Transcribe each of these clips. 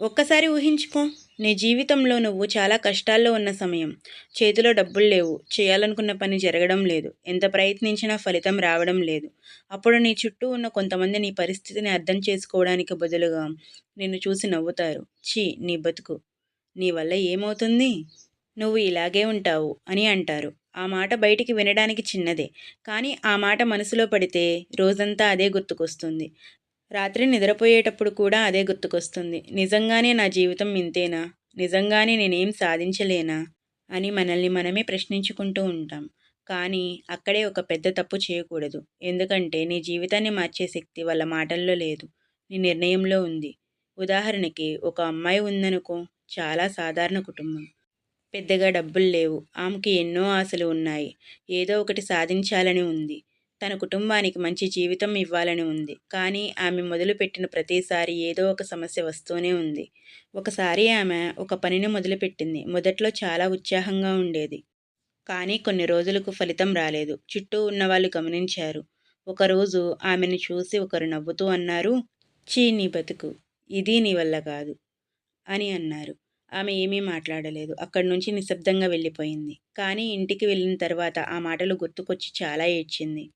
ఒక్కసారి ఊహించుకో. నీ జీవితంలో నువ్వు చాలా కష్టాల్లో ఉన్న సమయం. చేతిలో డబ్బులు లేవు. చేయాలనుకున్న పని జరగడం లేదు. ఎంత ప్రయత్నించినా ఫలితం రావడం లేదు. అప్పుడు నీ చుట్టూ ఉన్న కొంతమంది నీ పరిస్థితిని అర్థం చేసుకోవడానికి బదులుగా నిన్ను చూసి నవ్వుతారు. ఛీ! నీ బతుకు. నీ వల్ల ఏమవుతుంది? నువ్వు ఇలాగే ఉంటావు అని అంటారు. ఆ మాట బయటికి వినడానికి చిన్నదే. కానీ ఆ మాట మనసులో పడితే రోజంతా అదే గుర్తుకొస్తుంది. రాత్రి నిద్రపోయేటప్పుడు కూడా అదే గుర్తుకొస్తుంది. నిజంగానే నా జీవితం ఇంతేనా? నిజంగానే నేనేం సాధించలేనా? అని మనల్ని మనమే ప్రశ్నించుకుంటూ ఉంటాం. కానీ అక్కడే ఒక పెద్ద తప్పు చేయకూడదు. ఎందుకంటే నీ జీవితాన్ని మార్చే శక్తి వాళ్ళ మాటల్లో లేదు. నీ నిర్ణయంలో ఉంది. ఉదాహరణకి ఒక అమ్మాయి ఉందనుకో. చాలా సాధారణ కుటుంబం. పెద్దగా డబ్బులు లేవు. ఆమెకి ఎన్నో ఆశలు ఉన్నాయి. ఏదో ఒకటి సాధించాలని ఉంది. తన కుటుంబానికి మంచి జీవితం ఇవ్వాలని ఉంది. కానీ ఆమె మొదలుపెట్టిన ప్రతిసారి ఏదో ఒక సమస్య వస్తూనే ఉంది. ఒకసారి ఆమె ఒక పనిని మొదలుపెట్టింది. మొదట్లో చాలా ఉత్సాహంగా ఉండేది. కానీ కొన్ని రోజులకు ఫలితం రాలేదు. చుట్టూ ఉన్నవాళ్ళు గమనించారు. ఒకరోజు ఆమెను చూసి ఒకరు నవ్వుతూ అన్నారు, "ఛీ నీ బతుకు. ఇది నీ వల్ల కాదు" అని అన్నారు. ఆమె ఏమీ మాట్లాడలేదు. అక్కడి నుంచి నిశ్శబ్దంగా వెళ్ళిపోయింది. కానీ ఇంటికి వెళ్ళిన తర్వాత ఆ మాటలు గుర్తుకొచ్చి చాలా ఏడ్చింది.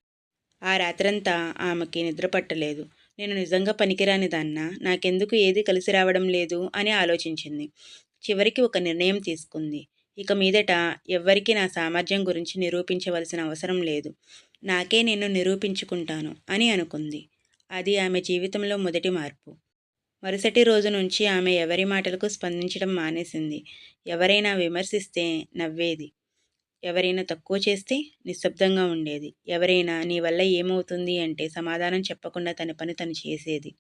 ఆ రాత్రంతా ఆమెకి నిద్ర పట్టలేదు. నేను నిజంగా పనికిరానిదాన్నా? నాకెందుకు ఏదీ కలిసి రావడం లేదు అని ఆలోచించింది. చివరికి ఒక నిర్ణయం తీసుకుంది. ఇక మీదట ఎవ్వరికీ నా సామర్థ్యం గురించి నిరూపించవలసిన అవసరం లేదు. నాకే నేను నిరూపించుకుంటాను అని అనుకుంది. అది ఆమె జీవితంలో మొదటి మార్పు. మరుసటి రోజు నుంచి ఆమె ఎవరి మాటలకు స్పందించడం మానేసింది. ఎవరైనా విమర్శిస్తే నవ్వేది. ఎవరైనా తక్కువ చేస్తే నిశ్శబ్దంగా ఉండేది. ఎవరైనా నీ వల్ల ఏమవుతుంది అంటే సమాధానం చెప్పకుండా తన పని తను చేసేది.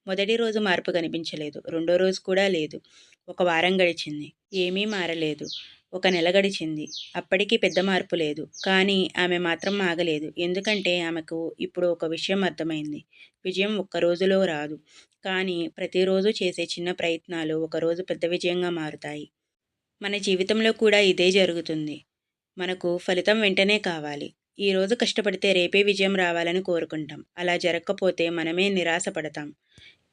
మొదటి రోజు మార్పు కనిపించలేదు. రెండో రోజు కూడా లేదు. ఒక వారం గడిచింది. ఏమీ మారలేదు. ఒక నెల గడిచింది. అప్పటికి పెద్ద మార్పు లేదు. కానీ ఆమె మాత్రం ఆగలేదు. ఎందుకంటే ఆమెకు ఇప్పుడు ఒక విషయం అర్థమైంది. విజయం ఒక్క రోజులో రాదు. కానీ ప్రతిరోజు చేసే చిన్న ప్రయత్నాలు ఒకరోజు పెద్ద విజయంగా మారుతాయి. మన జీవితంలో కూడా ఇదే జరుగుతుంది. మనకు ఫలితం వెంటనే కావాలి. ఈరోజు కష్టపడితే రేపే విజయం రావాలని కోరుకుంటాం. అలా జరగకపోతే మనమే నిరాశపడతాం.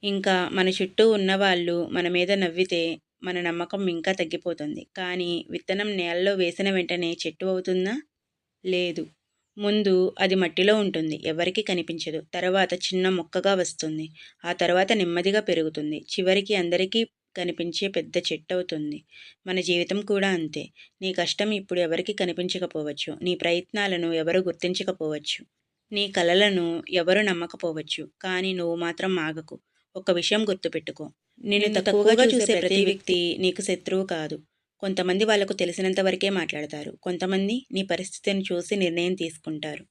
ఇంకా మన చుట్టూ ఉన్నవాళ్ళు మన మీద నవ్వితే మన నమ్మకం ఇంకా తగ్గిపోతుంది. కానీ విత్తనం నేలలో వేసిన వెంటనే చెట్టు అవుతుందా? లేదు. ముందు అది మట్టిలో ఉంటుంది. ఎవరికీ కనిపించదు. తర్వాత చిన్న మొక్కగా వస్తుంది. ఆ తర్వాత నెమ్మదిగా పెరుగుతుంది. చివరికి అందరికీ కనిపించే పెద్ద చెట్టవుతుంది. మన జీవితం కూడా అంతే. నీ కష్టం ఇప్పుడు ఎవరికీ కనిపించకపోవచ్చు. నీ ప్రయత్నాలను ఎవరు గుర్తించకపోవచ్చు. నీ కలలను ఎవరు నమ్మకపోవచ్చు. కానీ నువ్వు మాత్రం ఆగకు. ఒక విషయం గుర్తుపెట్టుకో. నిన్ను తక్కువగా చూసే ప్రతి వ్యక్తి నీకు శత్రువు కాదు. కొంతమంది వాళ్లకు తెలిసినంత వరకే మాట్లాడతారు. కొంతమంది నీ పరిస్థితిని చూసి నిర్ణయం తీసుకుంటారు.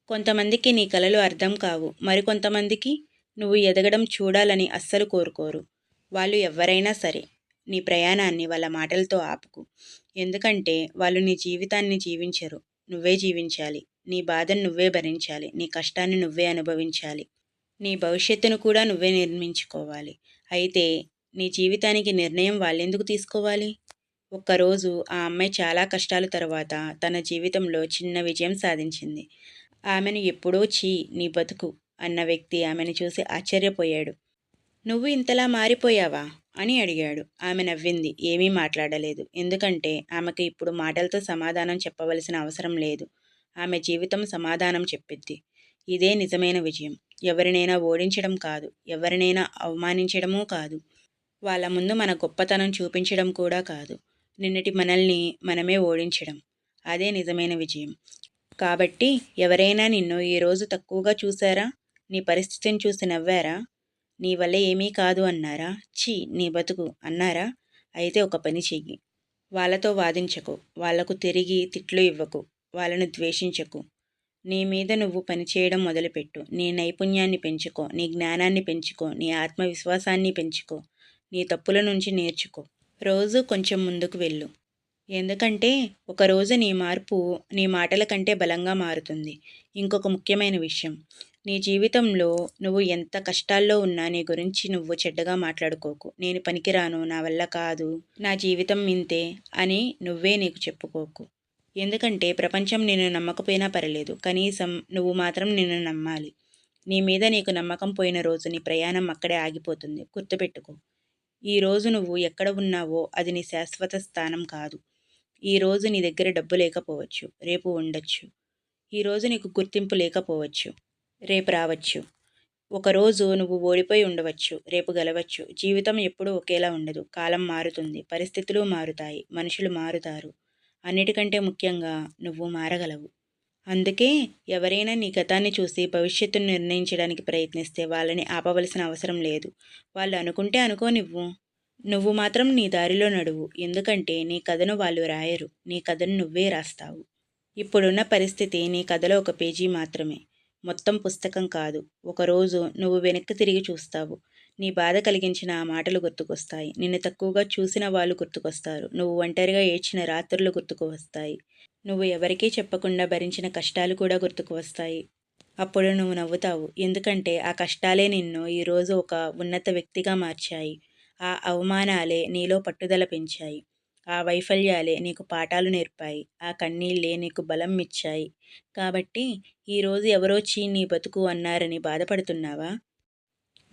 కొంతమందికి నీ కలలు అర్థం కావు. మరికొంతమందికి నువ్వు ఎదగడం చూడాలని అస్సలు కోరుకోరు. వాళ్ళు ఎవ్వరైనా సరే, నీ ప్రయాణాన్ని వాళ్ళ మాటలతో ఆపుకు. ఎందుకంటే వాళ్ళు నీ జీవితాన్ని జీవించరు. నువ్వే జీవించాలి. నీ బాధను నువ్వే భరించాలి. నీ కష్టాన్ని నువ్వే అనుభవించాలి. నీ భవిష్యత్తును కూడా నువ్వే నిర్మించుకోవాలి. అయితే నీ జీవితానికి నిర్ణయం వాళ్ళెందుకు తీసుకోవాలి? ఒక్కరోజు ఆ అమ్మాయి చాలా కష్టాల తర్వాత తన జీవితంలో చిన్న విజయం సాధించింది. ఆమెను ఎప్పుడో ఛీ నీ బతుకు అన్న వ్యక్తి ఆమెను చూసి ఆశ్చర్యపోయాడు. నువ్వు ఇంతలా మారిపోయావా అని అడిగాడు. ఆమె నవ్వింది. ఏమీ మాట్లాడలేదు. ఎందుకంటే ఆమెకు ఇప్పుడు మాటలతో సమాధానం చెప్పవలసిన అవసరం లేదు. ఆమె జీవితం సమాధానం చెప్పిద్ది. ఇదే నిజమైన విజయం. ఎవరినైనా ఓడించడం కాదు. ఎవరినైనా అవమానించడమూ కాదు. వాళ్ళ ముందు మన గొప్పతనం చూపించడం కూడా కాదు. నిన్నటి మనల్ని మనమే ఓడించడం. అదే నిజమైన విజయం. కాబట్టి ఎవరైనా నిన్ను ఈరోజు తక్కువగా చూశారా? నీ పరిస్థితిని చూసి నవ్వారా? నీ వల్ల ఏమీ కాదు అన్నారా? ఛీ నీ బతుకు అన్నారా? అయితే ఒక పని చెయ్యి. వాళ్ళతో వాదించకు. వాళ్లకు తిరిగి తిట్లు ఇవ్వకు. వాళ్ళను ద్వేషించకు. నీ మీద నువ్వు పనిచేయడం మొదలుపెట్టు. నీ నైపుణ్యాన్ని పెంచుకో. నీ జ్ఞానాన్ని పెంచుకో. నీ ఆత్మవిశ్వాసాన్ని పెంచుకో. నీ తప్పుల నుంచి నేర్చుకో. రోజు కొంచెం ముందుకు వెళ్ళు. ఎందుకంటే ఒకరోజు నీ మార్పు నీ మాటల కంటే బలంగా మారుతుంది. ఇంకొక ముఖ్యమైన విషయం. నీ జీవితంలో నువ్వు ఎంత కష్టాల్లో ఉన్నా నీ గురించి నువ్వు చెడ్డగా మాట్లాడుకోకు. నేను పనికిరాను, నా వల్ల కాదు, నా జీవితం ఇంతే అని నువ్వే నీకు చెప్పుకోకు. ఎందుకంటే ప్రపంచం నిన్ను నమ్మకపోయినా పర్లేదు. కనీసం నువ్వు మాత్రం నిన్ను నమ్మాలి. నీ మీద నీకు నమ్మకం పోయిన రోజు నీ ప్రయాణం అక్కడే ఆగిపోతుంది. గుర్తుపెట్టుకో. ఈరోజు నువ్వు ఎక్కడ ఉన్నావో అది నీ శాశ్వత స్థానం కాదు. ఈరోజు నీ దగ్గర డబ్బు లేకపోవచ్చు, రేపు ఉండొచ్చు. ఈరోజు నీకు గుర్తింపు లేకపోవచ్చు, రేపు రావచ్చు. ఒకరోజు నువ్వు ఓడిపోయి ఉండవచ్చు, రేపు గెలవచ్చు. జీవితం ఎప్పుడూ ఒకేలా ఉండదు. కాలం మారుతుంది, పరిస్థితులు మారుతాయి, మనుషులు మారుతారు. అన్నిటికంటే ముఖ్యంగా నువ్వు మారగలవు. అందుకే ఎవరైనా నీ గతాన్ని చూసి భవిష్యత్తును నిర్ణయించడానికి ప్రయత్నిస్తే వాళ్ళని ఆపవలసిన అవసరం లేదు. వాళ్ళు అనుకుంటే అనుకోనివ్వు. నువ్వు మాత్రం నీ దారిలో నడువు. ఎందుకంటే నీ కథను వాళ్ళు రాయరు. నీ కథను నువ్వే రాస్తావు. ఇప్పుడున్న పరిస్థితి నీ కథలో ఒక పేజీ మాత్రమే. మొత్తం పుస్తకం కాదు. ఒకరోజు నువ్వు వెనక్కి తిరిగి చూస్తావు. నీ బాధ కలిగించిన ఆ మాటలు గుర్తుకొస్తాయి. నిన్ను తక్కువగా చూసిన వాళ్ళు గుర్తుకొస్తారు. నువ్వు ఒంటరిగా ఏడ్చిన రాత్రులు గుర్తుకు వస్తాయి. నువ్వు ఎవరికీ చెప్పకుండా భరించిన కష్టాలు కూడా గుర్తుకు వస్తాయి. అప్పుడు నువ్వు నవ్వుతావు. ఎందుకంటే ఆ కష్టాలే నిన్ను ఈరోజు ఒక ఉన్నత వ్యక్తిగా మార్చాయి. ఆ అవమానాలే నీలో పట్టుదల పెంచాయి. ఆ వైఫల్యాలే నీకు పాఠాలు నేర్పాయి. ఆ కన్నీళ్ళే నీకు బలం ఇచ్చాయి. కాబట్టి ఈరోజు ఎవరో ఛీ నీ బతుకు అన్నారని బాధపడుతున్నావా?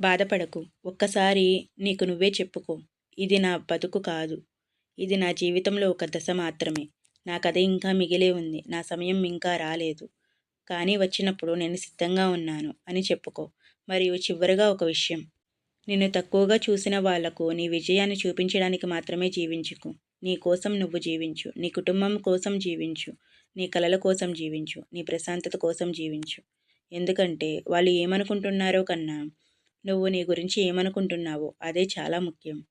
బాధపడకు. ఒక్కసారి నీకు నువ్వే చెప్పుకో. ఇది నా బతుకు కాదు. ఇది నా జీవితంలో ఒక దశ మాత్రమే. నా కథ ఇంకా మిగిలే ఉంది. నా సమయం ఇంకా రాలేదు. కానీ వచ్చినప్పుడు నేను సిద్ధంగా ఉన్నాను అని చెప్పుకో. మరియు చివరగా ఒక విషయం. నిన్ను తక్కువగా చూసిన వాళ్లకు నీ విజయాన్ని చూపించడానికి మాత్రమే జీవించుకు. నీ కోసం నువ్వు జీవించు. నీ కుటుంబం కోసం జీవించు. నీ కలల కోసం జీవించు. నీ ప్రశాంతత కోసం జీవించు. ఎందుకంటే వాళ్ళు ఏమనుకుంటున్నారో కన్నా నువ్వు నీ గురించి ఏమనుకుంటున్నావో అదే చాలా ముఖ్యం.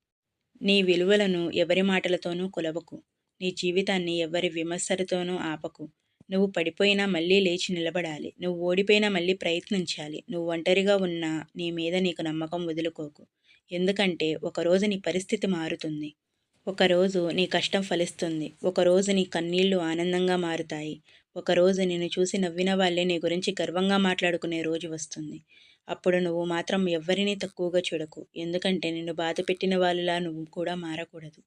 నీ విలువలను ఎవరి మాటలతోనూ కొలవకు. నీ జీవితాన్ని ఎవరి విమర్శలతోనూ ఆపకు. నువ్వు పడిపోయినా మళ్ళీ లేచి నిలబడాలి. నువ్వు ఓడిపోయినా మళ్ళీ ప్రయత్నించాలి. నువ్వు ఒంటరిగా ఉన్నా నీ మీద నీకు నమ్మకం వదులుకోకు. ఎందుకంటే ఒకరోజు నీ పరిస్థితి మారుతుంది. ఒకరోజు నీ కష్టం ఫలిస్తుంది. ఒకరోజు నీ కన్నీళ్లు ఆనందంగా మారుతాయి. ఒకరోజు నిన్ను చూసి నవ్విన వాళ్ళే నీ గురించి గర్వంగా మాట్లాడుకునే రోజు వస్తుంది. అప్పుడు నువ్వు మాత్రం ఎవ్వరినీ తక్కువగా చూడకు. ఎందుకంటే నిన్ను బాధపెట్టిన వాళ్ళలా నువ్వు కూడా మారకూడదు.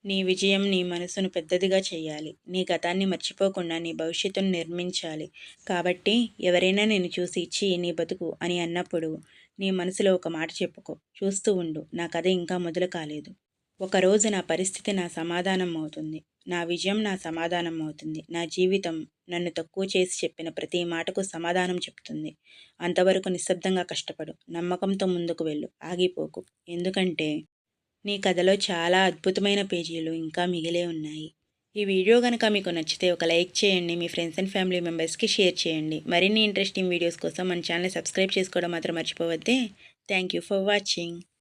నీ విజయం నీ మనసును పెద్దదిగా చేయాలి. నీ గతాన్ని మర్చిపోకుండా నీ భవిష్యత్తును నిర్మించాలి. కాబట్టి ఎవరైనా నిన్ను చూసి ఛీ నీ బతుకు అని అన్నప్పుడు నీ మనసులో ఒక మాట చెప్పుకో. చూస్తూ ఉండు. నా కథ ఇంకా మొదలు కాలేదు. ఒకరోజు నా పరిస్థితి నా సమాధానం అవుతుంది. నా విజయం నా సమాధానం అవుతుంది. నా జీవితం నన్ను తక్కువ చేసి చెప్పిన ప్రతి మాటకు సమాధానం చెప్తుంది. అంతవరకు నిశ్శబ్దంగా కష్టపడు. నమ్మకంతో ముందుకు వెళ్ళు. ఆగిపోకు. ఎందుకంటే నీ కథలో చాలా అద్భుతమైన పేజీలు ఇంకా మిగిలే ఉన్నాయి. ఈ వీడియో కనుక మీకు నచ్చితే ఒక లైక్ చేయండి. మీ ఫ్రెండ్స్ అండ్ ఫ్యామిలీ మెంబర్స్కి షేర్ చేయండి. మరిన్ని ఇంట్రెస్టింగ్ వీడియోస్ కోసం మన ఛానల్ సబ్స్క్రైబ్ చేసుకోవడం మాత్రం మర్చిపోవద్దే. Thank you for watching.